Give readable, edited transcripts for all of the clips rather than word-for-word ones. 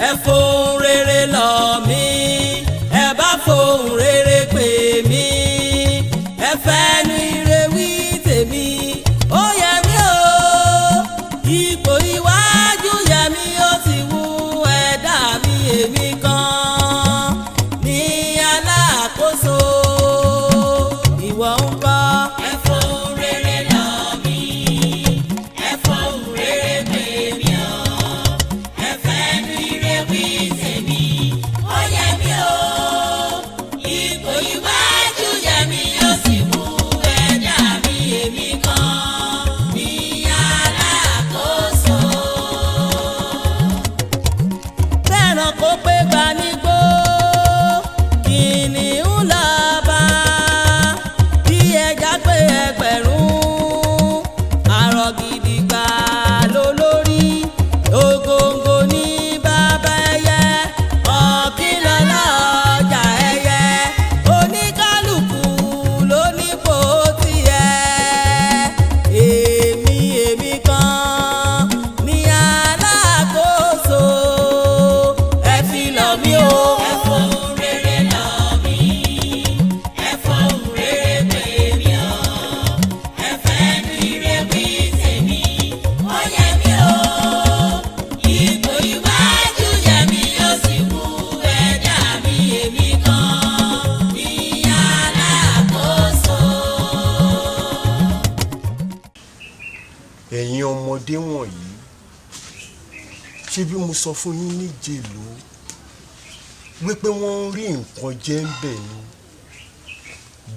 ẹ fohùn rere lọ̀ mí ẹ bá fohùn rere pè mí ẹ fẹ́nu ire wí tèmi ó yẹ mí o ipò iwájú yẹ mí ó sì wù ẹ̀dá mi èmi kan ní alákòóso ìwọ ń bọ̀. ẹ fohùn rere lọ̀ mí ẹ fohùn rere pè mí o ẹ fẹ́nu ire wí tèmi ó yẹ mí o ipò iwájú yẹ mí ó sì wù ẹ̀dá mi èmi kan ní alákòóso. fẹ́ràn kó pé gbà nígbó kìnìún lọ bá bí ẹja pé ẹgbẹ̀rún àrọ̀ gidi gbà lólórí ògòǹgò ní bàbá ẹyẹ ọ̀kìnlọ̀ lọ́jà ẹyẹ oníkálùkù ló nípò tiẹ̀ èmi kan ní alákòóso ẹ fi lọ̀ mí o. ẹ fohùn rere lọ̀ mí ẹ fohùn rere pè mí o ẹ fẹ́nu ire wí tèmi ó yẹ mí o ipò iwájú yẹ mí ó sì wù ẹ̀dá mi èmi kan ní alákòóso. ẹ̀yin ọmọdé wọ̀nyí ṣé bí mo sọ fún yín níjẹ̀lú wípé wọ́n ń rí nǹkan jẹ ń bẹ̀ ni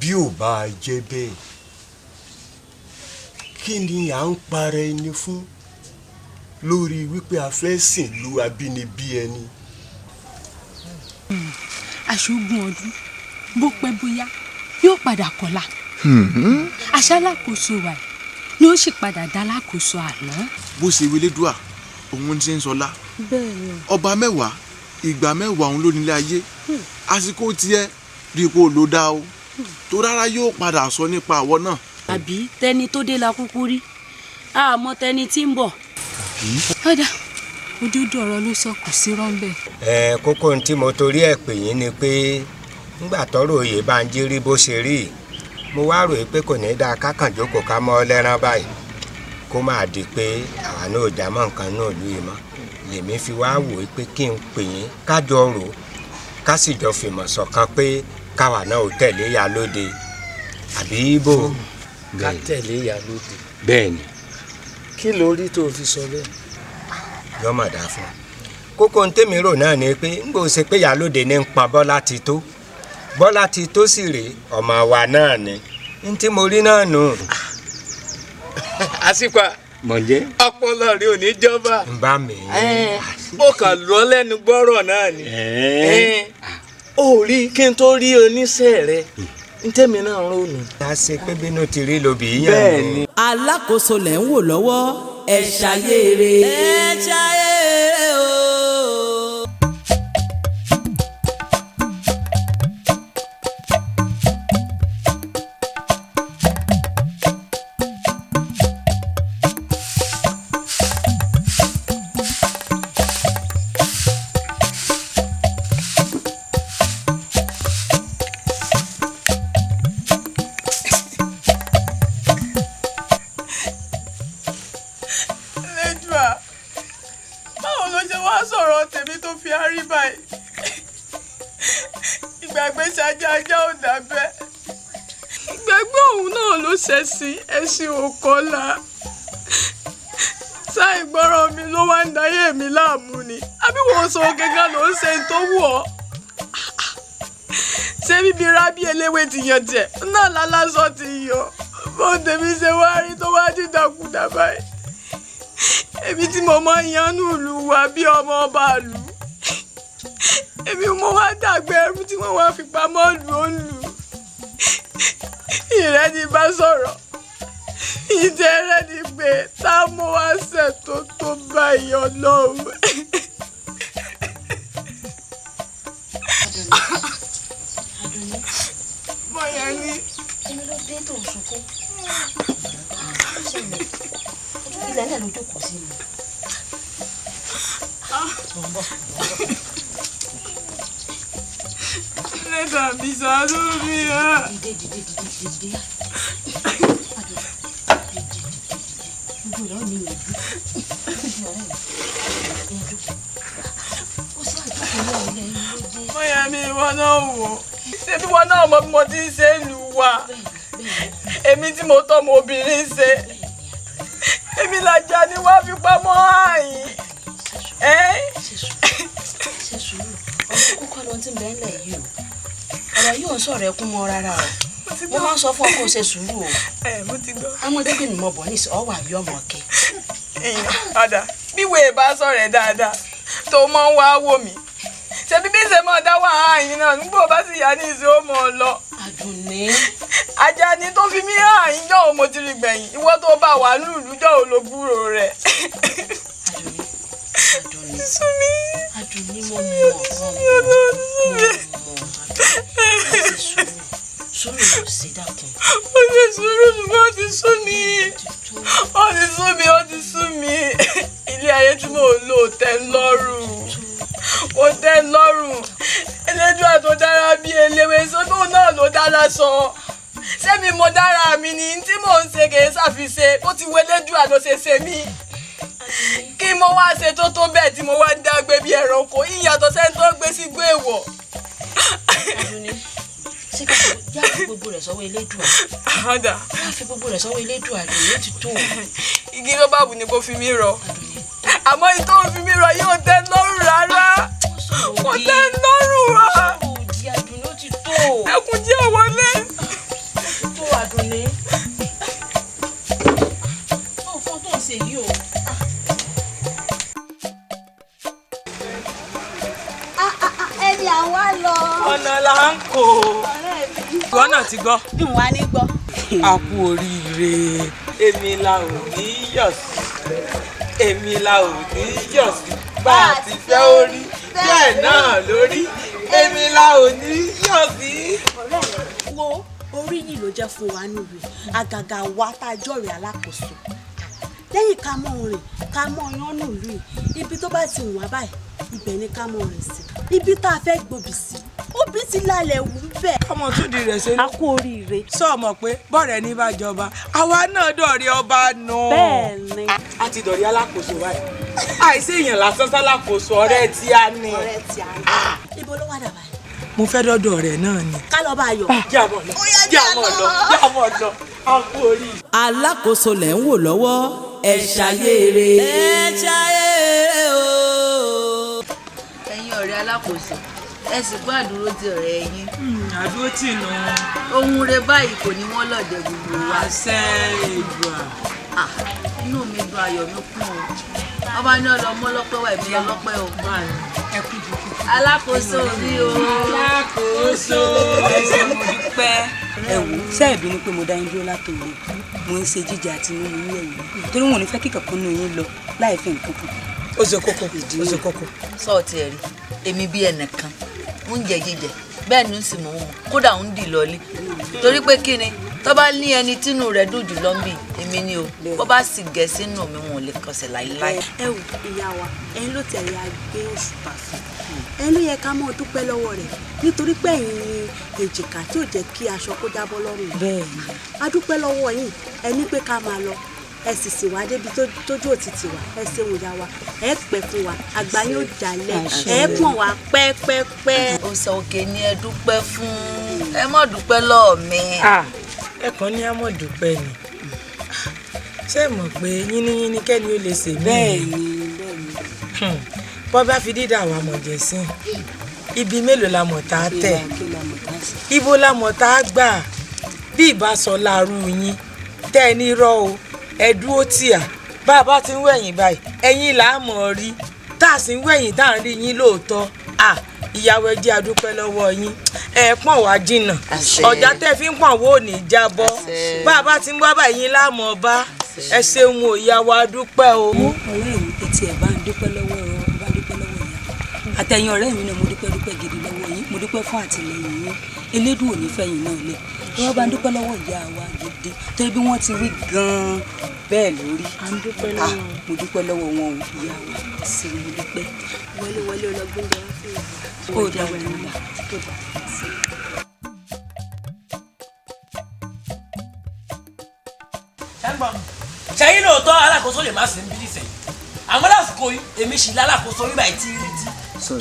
bí ò bá jẹ́ bẹ́ẹ̀ kí ni à ń para ẹni fún lórí wípé a fẹ́ sìn lu abínibí ẹni. aṣogun ọdún bó pẹ́ bóyá yóò padà kọ́lá aṣálákòóso wa ni ó sì padà dá lákòóso àná. bó ṣe wí lédùá òun ti ń sọlá ọba mẹ́wàá ìgbà mẹ́wàá òun ló nílé ayé àsìkò tiẹ̀ rí ipò ló dá o tó rárá yóò padà sọ nípa àwọ náà. àbí tẹni tó dé la kúkú rí àmọ́ tẹni tí ń bọ̀. ọ̀dà òdodo ọ̀rọ̀ ló sọ kò sí rọ́ńbẹ́. kókó tí mo torí ẹ̀ pè yín ni pé ńgbà tọ́rọ̀ òye bá ń jírí bó ṣe rí mo wá ròyìn pé kò ní í dáa kákànjókòó ká mọ́ lẹ́rán báyìí kó máa di pé àwa náà ò já mọ́ nǹkan náà lù yìí mọ́ lèmi fi wá wò ó pé kí n pè yín kájọ rò ká sì jọ fìmọ̀ ṣọ̀kan pé káwa náà ò tẹ̀lé ya lóde àbí ibo. ká tẹ̀lé ya lóde. bẹ́ẹ̀ ni. kí ló rí tó fi sọ bẹ́ẹ̀. yọmọ dá fún kókó ntẹ́mi rò náà ni pé ń gbọ́ ṣe pé ya lóde ní ń pa Bọ́lá ti tó Bọ́lá ti tó sì rèé ọmọ wa náà ni n tí mo rí náà nù. àsìkò mọ̀jẹ́. ọpọlọ rẹ ò ní jọba. ń bá mi. ó kàn lọ lẹ́nu gbọ́rọ̀ náà ni. ó rí kí n tó rí oníṣẹ́ rẹ ntẹ́mi náà ń rònú. a ṣe pé bínú ti rí lóbi yíyan. bẹ́ẹ̀ ni. alákòóso lẹ̀ ń wò lọ́wọ́ ẹ ṣayé rere. ẹ ṣayé rere o. ṣẹ̀sìn ẹ̀sìn òkọ́lá sáì gbọ́rọ̀ mi ló wá ń dáyé mi láàmú ni àbí wọ́n sọ gẹ́gẹ́ ló ń ṣe tó wù ọ́ ṣé bíbí rábí eléwé ti yàn jẹ náà lálásọ ti yọ bó tèmi ṣe wá rí tó wá dídàkudà báyìí èmi tí mo máa ń yanú ìlú wa bí ọmọ ọba ìlú èmi mo wá dàgbé ẹrú tí wọ́n wá fi pamọ́ lù ó lù ìrẹ́ ni bá sọ̀rọ̀ ìjẹ́rẹ́ ni pé tá a mú wá ṣẹ̀ tó tó báyìí ọlọ́run. bọ́yá ní. èmi ló dé tó ń sunkún. ilẹ̀ náà ló jókòó sí mi. Lẹ́dàá mi ṣàánú mi ẹ́. Dìde. Ojú rẹ̀ ò ní ìrètí. Ó sì àjọpọ̀ ní ọ̀rẹ́ yìí ló dé. Bóyá mi ìwọ náà wò. Ṣé bí wọn náà mọ bí mo ti ń ṣe lù wá? Èmi tí mo tọ́ ọmọ obìnrin ṣe. Èmi làjà ni wọ́n fi pamọ́ àyìn. Ṣé sùúrù ọ̀rọ̀ kúkọ́ ló ti ń bẹ́ẹ̀ lẹ̀ yìí o. Ọ̀rọ̀ yìí ò ń sọ̀rọ̀ ẹkún mọ́ rárá o. Mo máa ń sọ fún ọ kó o ṣe sùúrù o. Mo ti gbọ́. Amọ̀débí ni mo bọ̀ ní ìsọ̀ ọ́ wà bí ọmọ kẹ. Ọ̀dà bí wèé bá sọ̀rọ̀ ẹ̀ dáadáa tó mọ́ ń wá wò mí. Ṣé bíbí ṣe mọ́ dá wà áyìn náà nígbà bá sì yá ní ìṣe ó mọ̀ ọ́ lọ. Àdùnní. Àjàní tó fi mí áyìn jọ́ òun mo ti rí gbẹ̀yìn. Ìwọ tó bá wà lùlù jọ́ òun ló gbúrò rẹ̀. Àdùnní mo mọ̀ sùúrù ló ṣe dákun. Ó ṣe sùúrù ṣùgbọ́n ó ti sú mi. Ó ti sú mi. Ilé ayé tí mò ń lò tẹ́ ń lọ́rùn. Ó tẹ́ ń lọ́rùn. Elédùà tó dára bí eléwé sódò náà ló dára sọ. Sẹ́mi mo dára mi ni tí mò ń ṣe kìí ṣàfiṣe bó ti wo Elédùà ló ṣe ṣe mí. Kí mo wá ṣe tó tó bẹ́ẹ̀ tí mo wá ń dágbé bí ẹranko ìyàtọ̀ sẹ́ni tó gbé sí gbé èèwọ̀. Ṣé ká já fi gbogbo rẹ̀ sọ́wọ́ Elédùà? Àdà. Ká fi gbogbo rẹ̀ sọ́wọ́ Elédùà lè yóò ti tó. Igi ló bá wù ní kó fi mí rọ. Àmọ́ ìtò fi mí rọ yóò tẹ́ lọ́rùn rárá. Kò tẹ́ lọ́rùn wá. Òdì Àdùnní ó ti tó. Ẹkùn jẹ́ wọlé. Tó Àdùnní. Ó fọ́n tó ń ṣe yìí o. Ẹni àwa lọ. Ọ̀nà là ń kó. Ìwọ náà ti gbọ́. Ìwà ní gbọ́. A kú oríire. Èmi la ò ní yọ̀ sí. Èmi la ò ní yọ̀ sí. Bá a ti fẹ́ orí. Bẹ́ẹ̀ náà lórí. Èmi la ò ní yọ̀ sí. Ọ̀rẹ́ wo orí yìí ló jẹ́ fún wa níbi àgàgà wa tá a jọ̀rẹ̀ alákòóso. Lẹ́yìn ká mọ̀ rìn ká mọ̀ yan nílùú yìí ibi tó bá ti wù wá báyìí ibẹ̀ ni ká mọ̀ rìn sí. Ibi tá a fẹ́ gbòbì sí òbí ti lálẹ́ wù bẹ́ẹ̀. Ọmọ tún di rẹ̀ ṣe. A kú oríire. Sọ mọ̀ pé bọ́ọ̀rẹ́ ní bá jọba àwa náà dọ̀rí ọba nù. Bẹ́ẹ̀ni. A ti dọ̀rí alákòóso báyìí. Àìsí èèyàn lásán sálákòóso ọ̀rẹ́ tí a ní. Ọ̀rẹ́ tí a ní. Ibo ló wà dà báyìí? Mo fẹ́ dọ́dọ̀ rẹ̀ náà ni. Ká lọ bá a yọ. Jámọ̀ lọ. A kú oríire. Alákòóso lẹ̀ ń wò lọ́wọ́ ẹ ṣayére. Ẹ ṣayére o. Ẹ̀yin ọ̀rẹ́ alákòóso ẹ sì kú àdúró ti ọ̀rẹ́ yín. Àdúró tì nù. Ohun rẹ báyìí kò ní wọ́n lọ́dẹ gbogbo wa. Àṣẹ Èdùà. Inú mi dùn ayọ̀ mi kún o. Ọba ní ọlọmọ ọlọ́pẹ́ wà èmi ọlọ́pẹ́ o. Alákòóso mi o. Alákòóso. Ẹ̀sẹ̀ mo dúpẹ́. Ẹ wò ṣé ẹ bínú pé mo dá yín dúró látòwò mo ń ṣe jíjẹ àti mímu ní ẹ̀yìn torí wọn ò ní fẹ́ kí kankan nù yín lọ láì fi nǹkan kan. Ó ṣe kókó. Sọ́ọ̀tì ẹ̀rí èmi bí ẹnìkan ń jẹ jíjẹ bẹ́ẹ̀ ni ń sì mọ̀ wọn kódà ń dì lọ́lé torí pé kí ni tó bá ní ẹni tínú rẹ̀ dùn jù lọ ń bì èmi ni o bó bá sì gẹ̀ sínú mi wọn ò lè kọsẹ̀ láíláí. Ẹ wò ìyá wa ẹ̀yin ló tẹ̀lé agbé òṣùpá fún ẹ̀yin ló yẹ ká mọ̀ dúpẹ́ lọ́wọ́ rẹ̀ nítorí pé ẹ̀yin ni èjìká tí ò jẹ́ kí aṣọ kó jábọ́ lọ́rùn. Bẹ́ẹ̀ni. A dúpẹ́ lọ́wọ́ yín ẹni pé ká máa lọ ẹ sì sì wá débi tójú òtítì wa ẹ ṣeun ìyá wa ẹ pẹ́ fún wa àgbà yóò jalẹ̀ ẹ pọ̀n wá pẹ́pẹ́pẹ́. Òòṣà òkè ni ẹ dúpẹ́ fún ẹ má dúpẹ́ lọ́ọ̀ mi. Ẹ kàn ní àmọ́ dúpẹ́ ni. Ṣé ẹ mọ̀ pé yínníyínní kẹ́ni ó lè ṣe mí? Bẹ́ẹ̀ni. Bọ́ bá fi dídà wà mọ̀ jẹ́ sí ibi mélòó la mọ̀ tá a tẹ̀ ibo la mọ̀ tá a gbà bí ìbá sọ láàrú yín tẹ́ ẹ ní rọ́ o ẹ dúró tìà bá a bá ti ń wẹ̀yìn báyìí ẹ̀yin là á mọ̀ rí tá a sì ń wẹ̀yìn tá à ń rí yín lóòótọ́ ìyàwó ẹ jẹ́ a dúpẹ́ lọ́wọ́ yín ẹ pọ̀n wá jìnnà ọ̀já tẹ́ fi ń pọ̀n wó ní jábọ́ bá a bá ti ń wá báyìí là á mọ̀ bá ẹ ṣeun o ìyàwó a dúpẹ́ o. Ọ̀rẹ́ mi etí ẹ̀ bá ń dúpẹ́ lọ́wọ́ ìyá àtẹ̀yìn ọ̀rẹ́ mi náà mo dúpẹ́ gidi lọ́wọ́ yín mo dúpẹ́ fún àtìlẹ́yìn yín elédùn ò ní fẹ̀yìn náà lẹ̀ wọ́n bá ń dúpẹ́ lọ́wọ́ ìyá wa gidi torí bí wọ́n ti wí gan-an bẹ́ẹ̀ lórí. à ń dúpẹ́ lọ́wọ́. mo dúpẹ́ lọ́wọ́ wọn o ìyá wa sí mo dúpẹ́. wọlé ọlọ́gbọ́n jẹ́ wọ́n fún ìwà. ó dáwọ́ ẹ̀ nígbà tó bá sí. ṣẹ́yìn lóòótọ́ alákòóso lè má sí ń bí nísìnyí àmọ́ lásìkò èmi sì lálákòóso nígbà tí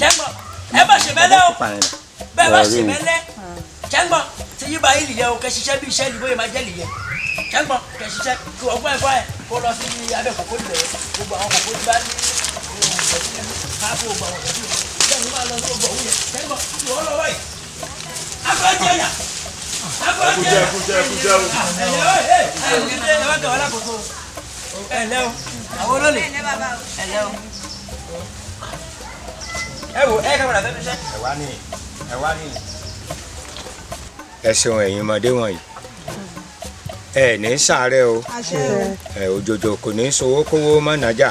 ṣẹ́gbọ́n ẹ bá ṣe mẹ́lẹ́ o bẹ́ẹ̀ bá ṣe mẹ́lẹ́ ṣẹ́gbọ́n tí yíba yìí lìyẹn o kẹ́ ṣiṣẹ́ bí iṣẹ́ ìlú máa jẹ́ lìyẹn ṣẹ́gbọ́n kẹ́ ṣiṣẹ́ kí ọgbọ́n ẹ̀fọ́ ẹ̀ kó lọ sí abẹ́ kòkó níbẹ̀ gbogbo àwọn kòkó níbẹ̀ ní káàkó gbogbo àwọn kòkó ṣẹ́gbọ́n máa lọ sí gbogbo òun yẹn ṣẹ́gbọ́n tí wọ́n lọ wáyé akọ́jẹ́yà àwọn olólè ẹ wò ẹ kàmàrà fẹ́ fi ṣe. ẹ wá ní. ẹ ṣeun ẹ̀yin ọmọdé wọ̀nyí ẹ ní sàárẹ̀ o ẹ òjòjò kò ní sowó kówó mọ́nàjà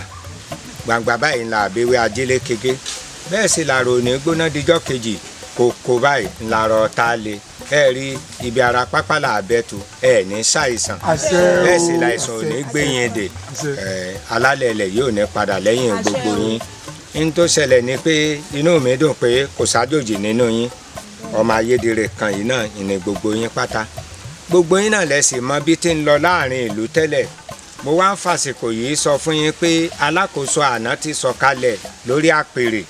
gbangba báyìí ńlá àbẹ̀wé ajílẹ̀ kéke bẹ́ẹ̀ sì làrò ní gbóná díjọ́ kejì kòkó báyìí ńlarọ̀ tá a lè ẹ rí ibi ara pápá là bẹ́tù ẹ ní ṣàìsàn bẹ́ẹ̀ sì láìsàn ò ní gbẹ̀yìn dè alálẹ̀lẹ̀ yóò ní padà lẹ́yìn gbogbo yín n tó ṣẹlẹ̀ ni pé inú mi dùn pé kò sájòjì nínú yín ọmọ ayédèrè kan yìí náà ìní gbogbo yín pátá gbogbo yín náà lẹ́sìn mọ bí tí ń lọ láàrin ìlú tẹ́lẹ̀ mo wá ń fàsìkò yìí sọ fún yín pé alákòóso àná ti sọ̀kalẹ̀ lórí àpèrè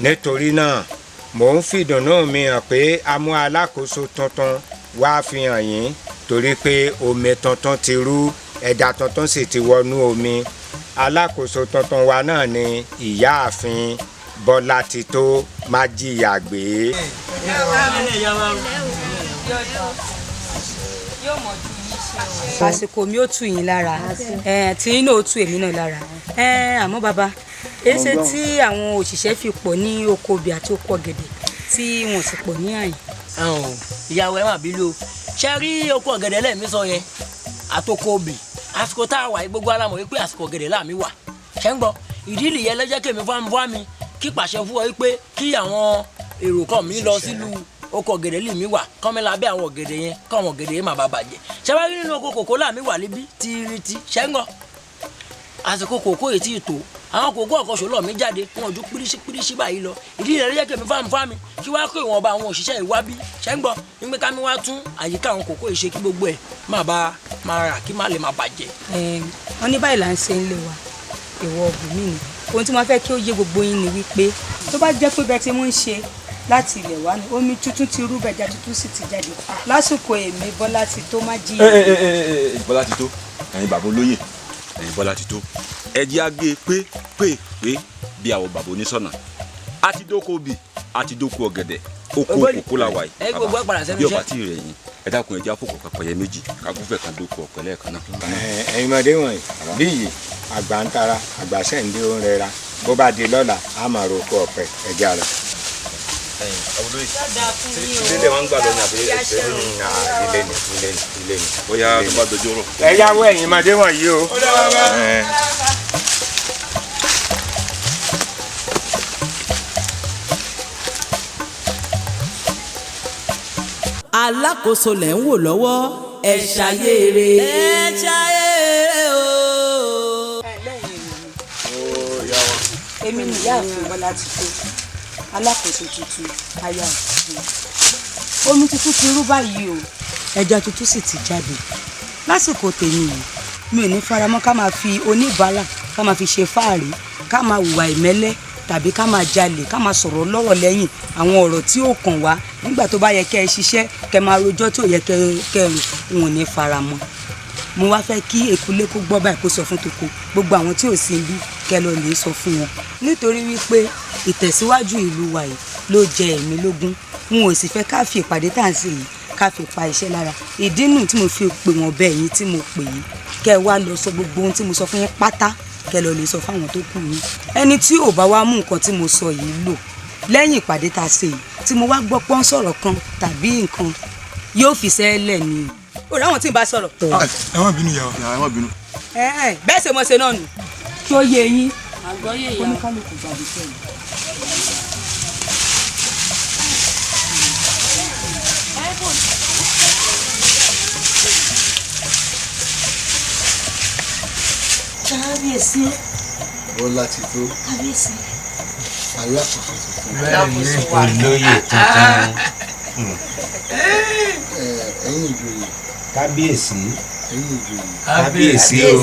nítorí náà mò ń fìdùnnú mi hàn pé a mú alákòóso tuntun wá fi hàn yín torí pé omi tuntun ti rú ẹja tuntun sì ti wọnú omi alákòóso tuntun wa náà ni ìyáàfin Bọ́látitó Májíyàgbé. àsìkò mi ò tù yín lára tí yín náà ó tù èmi náà lára àmọ́ bàbá èsè tí àwọn òṣìṣẹ́ fi pọ̀ ní oko obì àti oko ọ̀gẹ̀dẹ̀ tí wọ́n sì pọ̀ ní àyìn. ìyàwó ẹ má bí lò ṣe rí oko ọ̀gẹ̀dẹ̀ lẹ́ẹ̀mí sọ yẹn àtòkò obì àsìkò tá a wà gbogbo alámọ̀ wípé àsìkò ọ̀gẹ̀dẹ̀ láàmì wà ṣẹ́ ń gbọ́ ìdí nìyẹn lọ́jọ́ kèmí fún mi kí pàṣẹ fún ọ wípé kí àwọn èrò kan mi lọ sílùú oko ọ̀gẹ̀dẹ̀ lè mí wà kọ́mi lábẹ́ àwọn ọ̀gẹ̀dẹ̀ yẹn kọ́ àwọn ọ̀gẹ̀dẹ̀ yẹn má bàa bàjẹ́ ṣé wàá rí nínú oko kòkó láàmì wà níbí tìrìtì ṣẹ́ ń gbọ́ àsìkò kòkó yìí tí ì tó àwọn kòkó ọ̀kọ́ṣọ́ lọ mí jáde wọn ju píríṣí báyìí lọ ìdí ìrẹ́lẹ́ jẹ́ kèmí fún mi kí wàá kó ìwọ̀nba àwọn òṣìṣẹ́ ìwá bí ṣẹ́ ń gbọ́ nígbà ká mi wá tún àyíká àwọn kòkó yìí ṣe kí gbogbo ẹ̀ máa rà kí má lè má bàjẹ́. wọ́n ní báyìí là ń ṣe ń lé wa ìwọ ọ̀bùnmí ni ohun tí wọ́n fẹ́ kí ó yé gbogbo yín ni wípé tó bá jẹ́ pé bẹ́ẹ̀ tí wọ́n ń ṣe láti ilẹ̀ wá ní omi tuntun ti rú bẹ̀jà tuntun sì ti jáde lásìkò èmi Bọ́látitó Májíyàgbé. Bọ́látitó ẹ̀yin bàbá olóyè ẹ̀yin Bọ́látitó ẹ jẹ́ àgbẹ̀ pé bí àwọn bàbá oníṣọ̀nà àti dóko obì àti dóko ọ̀gẹ̀dẹ̀ oko kòkó la wà yìí bí ọba tí rẹ̀ yín ẹ dákun ẹ jẹ́ àpòkò pàpẹ́yẹ méjì kágúnfẹ̀ kan dóko ọ̀pẹ lẹ́ẹ̀kan náà. ẹ̀yin ọmọdé wọ̀nyí bí yìí àgbà ń tara àgbà sẹ́ǹdé ó ń rẹra bó bá di lọ́la á máa roko ọ̀pẹ ẹ̀já rẹ̀. ilé wọn ń gbà lọ ní àbí ilé ni bóyá tó bá dojú rọ. ẹ yáwó ẹ̀yin ọmọdé wọ̀nyí o. alákòóso lẹ̀ ń wò lọ́wọ́ ẹ ṣayére. ẹ ṣayére o. èmi ni ìyáàfin Bọ́látitó alákòóso tuntun aya òtún omi tuntun ti rú báyìí o ẹja tuntun sì ti jáde lásìkò tèmi yìí mi ò ní faramọ́ ká máa fi oníbàárà ká máa fi ṣe fáàrí ká máa hùwà ìmẹ́lẹ́ tàbí ká máa jalè ká máa sọ̀rọ̀ lọ́rọ̀ lẹ́yìn àwọn ọ̀rọ̀ tí ó kàn wá nígbà tó bá yẹ kẹ́ ẹ ṣiṣẹ́ kẹ́ máa rojọ́ tí ò yẹ kẹ́ ẹ rò wọn ò ní faramọ́ mo wá fẹ́ kí ekulé kó gbọ́ báyìí kó sọ fún toko gbogbo àwọn tí ò sí ibi kẹ́ lọ lè sọ fún wọn nítorí wípé ìtẹ̀síwájú ìlú wa yìí ló jẹ ẹ̀mí lógún n ò sì fẹ́ ká fi ìpàdé tá à ń ṣe yìí ká fi pa iṣẹ́ lára ìdí nù tí mo fi pè wọ́n bẹ́ẹ̀ yín tí mo pè yín kẹ́ ẹ wá lọ sọ gbogbo ohun tí mo sọ fún yín pátá kẹ́ lọ lè sọ fáwọn tó kù yín ẹni tí ò bá wá mú nǹkan tí mo sọ yìí lò lẹ́yìn ìpàdé tá a ṣe yìí tí mo wá gbọ́ pọ́n sọ̀rọ̀ kan tàbí nǹkan yóò fi sẹ́lẹ̀ ni o ráwọn tí ń bá sọ̀rọ̀. ẹ má bínú yà wá. ẹ má bínú. bẹ́ẹ̀ ṣe mo ṣe náà nù kí ó yé yín àgbọ́yé ìyá oníkálukú gbàgbé sẹ́yìn. kábíyèsí. Bọ́lá ti tó. Kábíyèsí. Alákòóso tuntun. Olóyè tuntun. Ẹ̀yin ìjòyè. Kábíyèsí. Ẹ̀yin ìjòyè. Kábíyèsí o.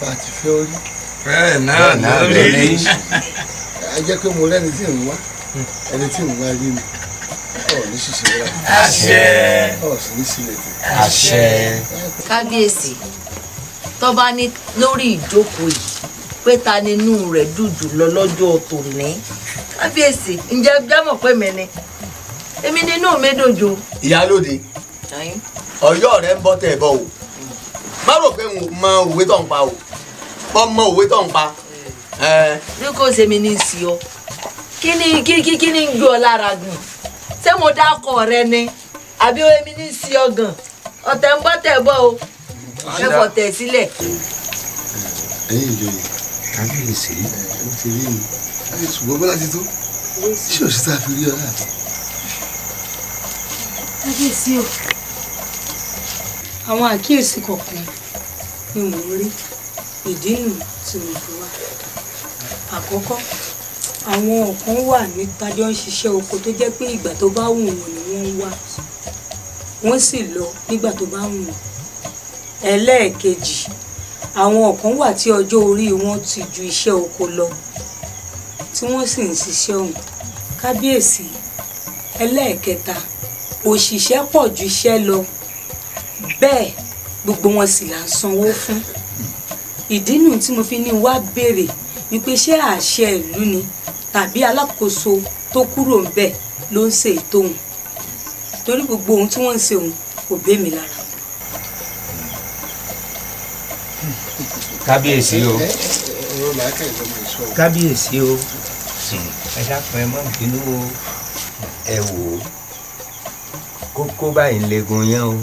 Bá a ti fẹ́ orí. Bẹ́ẹ̀ náà lórí. A jẹ́ pé mo rẹ́ni tí ń wá ẹni tí ń wá rí mi. Ọ̀ ní ṣiṣẹ́ rẹ̀. Àṣẹ. Ọ̀ sì ní sílẹ̀ tó. Àṣẹ. Kábíyèsí tó bá ní lórí ìjókòó yìí pé ta nínú rẹ̀ dùn jù lọ lọ́jọ́ tòní. Kábíyèsí ǹjẹ́ jámọ̀ pé mi ni èmi nínú mi dòjò. Ìyálóde Ọ̀yọ́ rẹ ń bọ́ tẹ̀ bọ́ o má rò pé n mọ òwe tó ń pa o bọ́ mọ òwe tó ń pa. bí kò ṣe mi ní sí ọ kí ni ń gbé ọ lára gùn ṣé mo dákọ rẹ ni àbí èmi ní sí ọ gàn ọ̀tẹ̀ ń bọ́ tẹ̀ bọ́ o ẹ fọ̀ tẹ̀ sílẹ̀. Ẹ̀yin ìjòyè. Kábíyèsí. Ó ti rí mi. Ṣùgbọ́n Bọ́lá ti tó. Ṣé òṣì tá a fi rí ọ láàbọ̀? Kábíyèsí o. Àwọn àkíyèsí kọ̀ọ̀kan ni mò ń rí ìdí nù tí mo fi wá. Àkọ́kọ́, àwọn kan wà ní tájọ́ ń ṣiṣẹ́ oko tó jẹ́ pé ìgbà tó bá wù wọ́n ni wọ́n wá. Wọ́n sì lọ nígbà tó bá wù wọ́n. Ẹlẹ́ẹ̀kejì, àwọn kan wà tí ọjọ́ orí wọn ti ju iṣẹ́ oko lọ tí wọ́n sì ń ṣiṣẹ́ ọ̀hún. Kábíyèsí. Ẹlẹ́ẹ̀kẹta, òṣìṣẹ́ pọ̀ ju iṣẹ́ lọ bẹ́ẹ̀ gbogbo wọn sì là ń sanwó fún. Ìdí nù tí mo fi ní wá béèrè wípé ṣé àṣẹ ìlú ni tàbí alákòóso tó kúrò ńbẹ̀ ló ń ṣe ètò òun torí gbogbo ohun tí wọ́n ń ṣe òun kò bé mi lára. Kábíyèsí o. Kábíyèsí o. Ẹ dákun ẹ má bínú o. Ẹ wò ó kókó báyìí ń legun yẹn o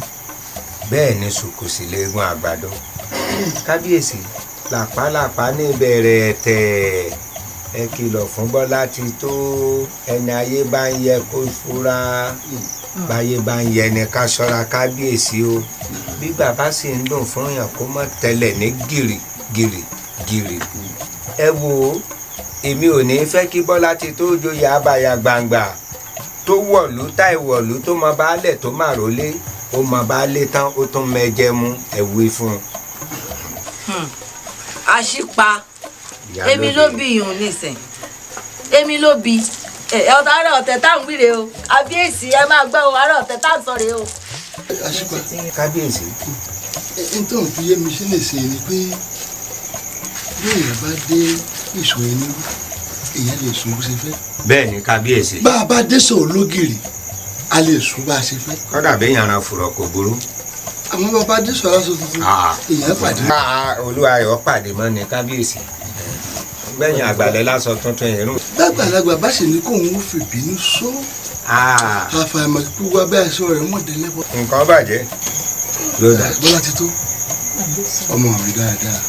bẹ́ẹ̀ ni sùkùsì legun àgbàdo. Kábíyèsí làpálàpá ní ìbẹ̀rẹ̀ ẹ̀tẹ̀ ẹ kìlọ̀ fún Bọ́lá ti tó ẹni ayé bá ń yẹ kó fura báyé bá ń yẹ ni ká ṣọ́ra. Kábíyèsí o bí bàbá sì ń dùn fún yàn kó mọ̀ tẹ́lẹ̀ ní gìrì. Ẹ wò ó èmi ò ní fẹ́ kí Bọ́lá ti tó joyè abàyà gbangba tó wọ̀lú tá ìwọ̀lú tó mọ baálẹ̀ tó mà rólé ó mọ baálé tán ó tún mẹjẹ mú ẹ̀wé fún un. Àṣìpa èmi ló bí ìhùn nísìn èmi ló bí ọ̀tá ara ọ̀tẹ̀ tá à ń wíre o àbíyèsí ẹ máa gbọ́ ara ọ̀tẹ̀ tá à ń sọ̀rọ̀ o. Àṣìpa. Kábíyèsí. N tó ń fi yé mi sílẹ̀ sí ni pé bí èèyàn bá dé ìṣòro ẹni èèyàn lè sùn bó ṣe fẹ́. Bẹ́ẹ̀ ni kábíyèsí. Bá a bá dé sọ̀rọ̀ lógìrì a lè sùn bá a ṣe fẹ́. Kọ́dà bẹ́ẹ̀ yàrá fùrọ̀ kò burú. Àmọ́ bá a bá dé sọ̀rọ̀ aṣọ tuntun èèyàn pàdé. Olúwayọ̀ pàdé mọ́ ni kábíyèsí. Gbẹ̀yìn àgbàlẹ̀ lásọ tuntun ìrún. Lágbàlagbà bá sì ní kóun ó fi bínú sọ. Àfàìmọ̀ kí wá bẹ́ẹ̀ sọ rẹ̀ mọ̀ délẹ́bọ̀. Nǹkan bàjẹ́. Bọ́lá ti tó ọmọ mi dáadáa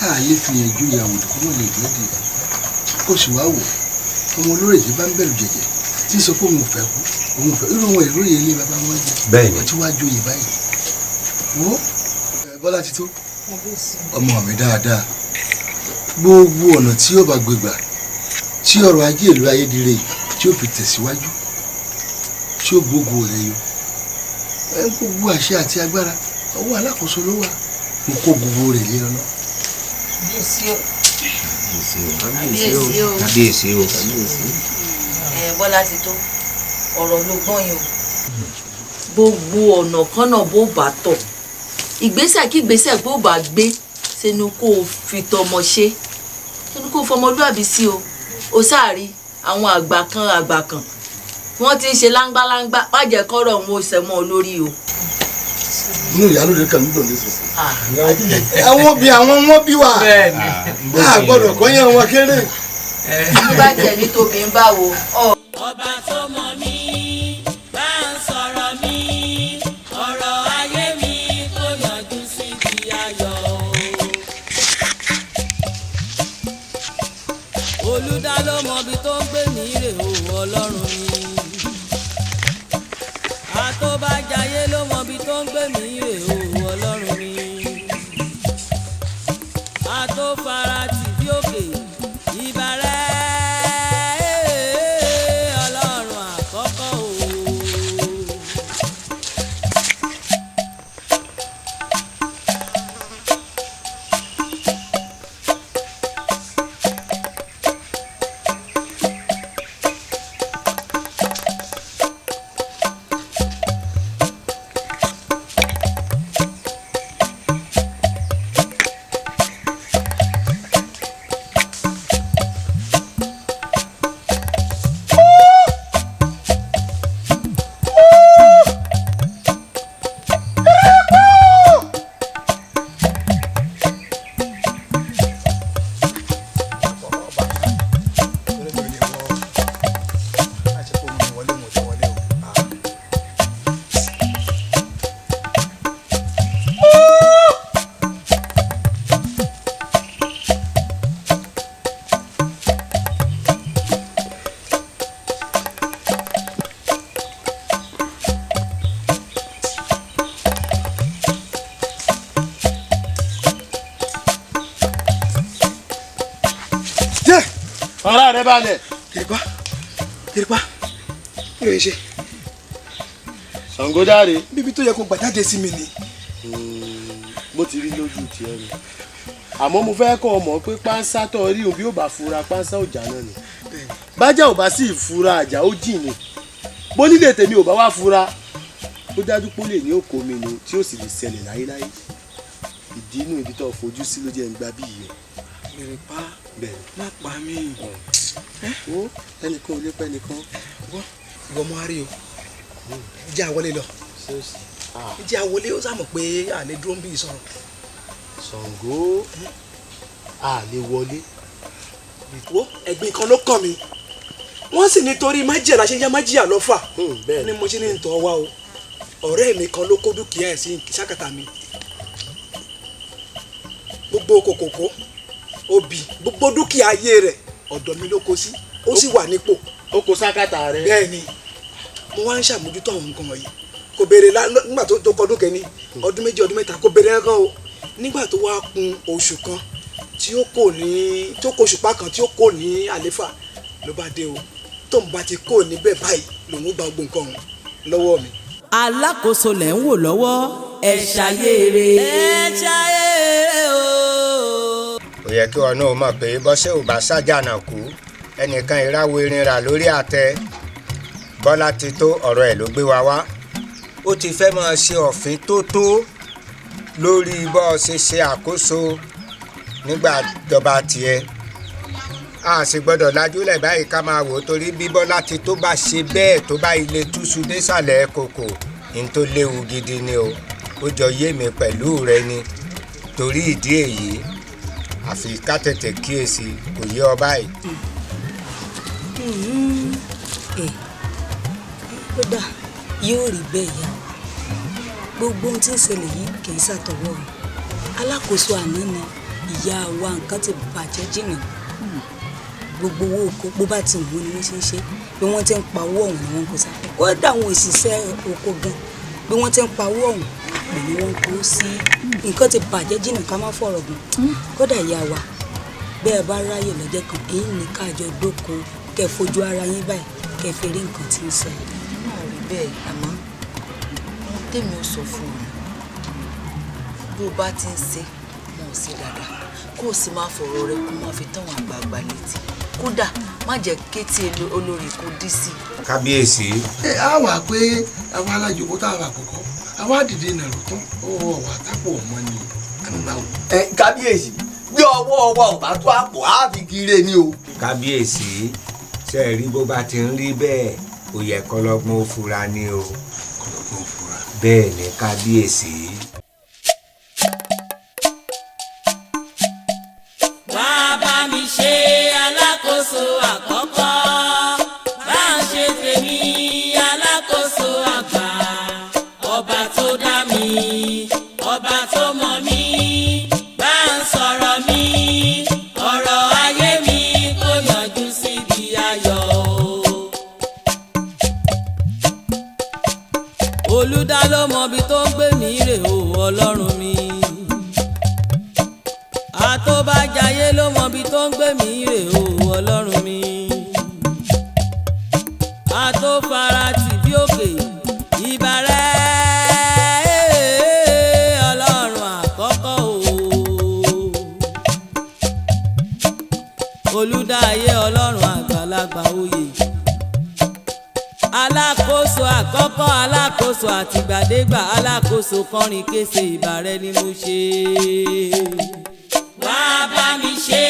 a lè fi yẹn ju ìyàwó tó kọ́ lè dúró dè kó sì wá wò ọmọ olórí èdè bá ń bẹ̀rù jẹ̀jẹ̀ tí sọ pé òun ò fẹ́ kú òun ò fẹ́ irú wọn ìró yẹn lé bàbá wọn jẹ bẹ́ẹ̀ni wọ́n ti wá joyè báyìí wo Bọ́lá ti tó ọmọ mi dáadáa gbogbo ọ̀nà tí yóò bá gbégbà tí ọrọ̀ ajé ìlú ayédèrè tí ó fi tẹ̀síwájú tí ó gbógo rẹ̀ yọ gbogbo àṣẹ àti agbára ọwọ́ alákòóso ló wà mo kó gbogbo rẹ̀ lé lọ́nà. Kábíyèsí o. Bọ́lá ti tó ọ̀rọ̀ ló gbọ́n yín o gbogbo ọ̀nà kọ́nà bó bá tọ̀ ìgbésẹ̀ kí ìgbésẹ̀ bó bá gbé sínú kó o fi tọmọ ṣe sínú kó o fọmọlúàbí sí o ó sáàrí àwọn àgbà kan wọ́n ti ń ṣe láńgbáláńgbá má jẹ́ kọ́rọ̀ òun ó ṣẹ̀ mọ́ olórí o. inú ìyálóde kan ń dùn nísinsìnyí. àwọn wọn bí wa a gbọ́dọ̀ kọyán wọn kéré. nígbà tí ẹni tóbi ń bá wo. ọba tó mọ̀ mí bá ń sọ̀rọ̀ mi ọ̀rọ̀ ayé mi kò yọjú síbi ayọ̀ o. olùdá ló mọ ibi tó ń gbé mi rè o ọlọ́run mi. àtọ́bàjáyé ló mọ ibi tó ń gbé mi rè o ọlọ́run mi. fara tì bí òkè ìbàrẹ̀ ọlọ́run àkọ́kọ́ o. Ara rẹ balẹ̀. Kìrìpá kìrìpá kí ló ń ṣe. Ṣàngó dáre. Bíbí tó yẹ kó gbà jáde sí mi ni. Bó ti rí lójú tiẹ̀ ni. Àmọ́ mo fẹ́ kọ́ ọ mọ̀ pé pánsá tó rí òun bí ó bá fura pánsá ọjà náà ni. Bájà ò bá sì fura àjà ó jìn ni. Bó nílé tèmi ò bá wá fura ó dájú pé ó lè ní òkò mi ni tí ó sì lè ṣẹlẹ̀ láyéláyé. Ìdí inú ibi tó fojú sí ló jẹ́ ń gba bí yìí. Kìrìpá má pa mí. Wo ẹnìkan ò lè pẹ́ nìkan. Ìwọ mọ àárẹ̀ o jẹ́ àwọlé lọ jẹ́ àwọlé ó sàmọ̀ pé àlè dúró ń bí ìsọ̀rọ̀. Ṣàngó àlè wọlé. Wo ẹ̀gbin kan ló kàn mí wọ́n sì nítorí májèlá ṣe yá májìyà lọ́fà ni mo ṣe ní ìtọ́ wa o ọ̀rẹ́ mi kan ló kó dúkìá ẹ̀ sí sákàtà mi gbogbo kòkòkò obì gbogbo dúkìá ayé rẹ̀ ọ̀dọ̀ mi ló kó sí ó sì wà nípò. Ó kó sákàtà rẹ̀. bẹ́ẹ̀ ni mo wá ń ṣàmójútó àwọn nǹkan wọ̀nyí kò béèrè nígbà tó kọdún kẹ́ni ọdún méjì ọdún mẹ́ta kò béèrè ẹ̀kan o nígbà tó wá kun oṣù kan tí ó kò òṣùpá kan tí ó kò ní àléfà ló bá dé o tó ń bá ti kò níbẹ̀ báyìí lòun gba gbogbo nǹkan ọ̀hún lọ́wọ́ mi. Alákòóso lẹ̀ ń wò lọ́wọ́ ẹ̀ ṣàyèrè. Ẹ̀ ṣàyèrè o. Ó yẹ kí wọn náà mọ̀ pé bọ́sẹ̀ ò bá ṣàjànà kú ẹnìkan ìráwó irin rà lórí àtẹ. Bọ́lá ti tó ọ̀rọ̀ ẹ̀ ló gbé wa wá. Ó ti fẹ́ máa ṣe òfin tó tó lórí bọ́ ọ ṣe ṣe àkóso nígbà jọba tiẹ̀. A sì gbọ́dọ̀ lajúlẹ̀ báyìí ká máa wò ó torí bí Bọ́lá ti tó bá ṣe bẹ́ẹ̀ tó bá ilé túṣu désàlẹ̀ kòkò ní tó léwu gidi ni o. Ó jọ yé mi pẹ̀lú rẹ ni torí ìdí èyí àfi ká tètè kíyèsí kò yé ọ báyìí. kódà yóò rí bẹ́ẹ̀ yá gbogbo ohun tí ń ṣẹlẹ̀ yìí kì í ṣàtọwọ́ o alákòóso àná ni ìyá wa nǹkan ti bàjẹ́ jìnnà gbogbo owó oko bó bá ti wù ni wọ́n ṣe ń ṣe bí wọ́n ti ń pa owó ọ̀hún ni wọ́n kó sáfẹ́ kódà àwọn òṣìṣẹ́ oko gan bí wọ́n ti ń pa owó ọ̀hún ni wọ́n kó sí nǹkan ti bàjẹ́ jìnnà ká má fọ̀rọ̀ gùn kódà ìyá wa bẹ́ẹ̀ bá ráyè lọ́jọ́ kan èyí ní káàjọ dóko kẹ́ fojú ara yín báyìí kẹ́ fi rí nǹkan tí ń ṣẹlẹ̀. náà rí bẹ́ẹ̀ àmọ́ ohun tèmi ò sọ fún ọ bó o bá ti ń ṣe mọ̀ sí dáadáa kó o sì máa fọ̀rọ̀ rẹ kó máa fi táwọn àgbààgbà létí kódà má jẹ́ kétí olórí kó dí sí i. Kábíyèsí. Á wà pé àwọn alájòkó tá a wà kọ̀kọ́ àwa dìde nàró tán ọwọ́ wa tápò ọmọ ni ànáwó. Kábíyèsí bí ọwọ́ wa ò bá tó àpò á fi gire ni o. Kábíyèsí ṣe é rí bó bá ti ń rí bẹ́ẹ̀ ó yẹ kọ́lọ́gbọ́n ó fura ni o. Kọ́lọ́gbọ́n ó fura. Bẹ́ẹ̀ ni kábíyèsí. Wá bá mi ṣe alákòóso àkọ́kọ́ bá ń ṣe tèmi alákòóso àgbà ọba tó dá mi ọba tó mọ̀ mí bá ń sọ̀rọ̀ mi ọ̀rọ̀ ayé mi kó yanjú síbi ayọ̀ o. Olùdá ló mọbi tó ń gbé mi rè o Ọlọ́run mi àtọ́bàjáyé. ayé ló mọ ibi tó ń gbé mi rè o ọlọ́run mi. a tó fara tì bí òkè ìbà rẹ̀ ọlọ́run àkọ́kọ́ o. olùdáyé ọlọ́run àgbàlagbà oyè. alákòóso àkọ́kọ́ alákòóso àtìgbàdégbà alákòóso kọrin kése ìbà rẹ̀ ni mo ṣe. wá bá mi ṣe.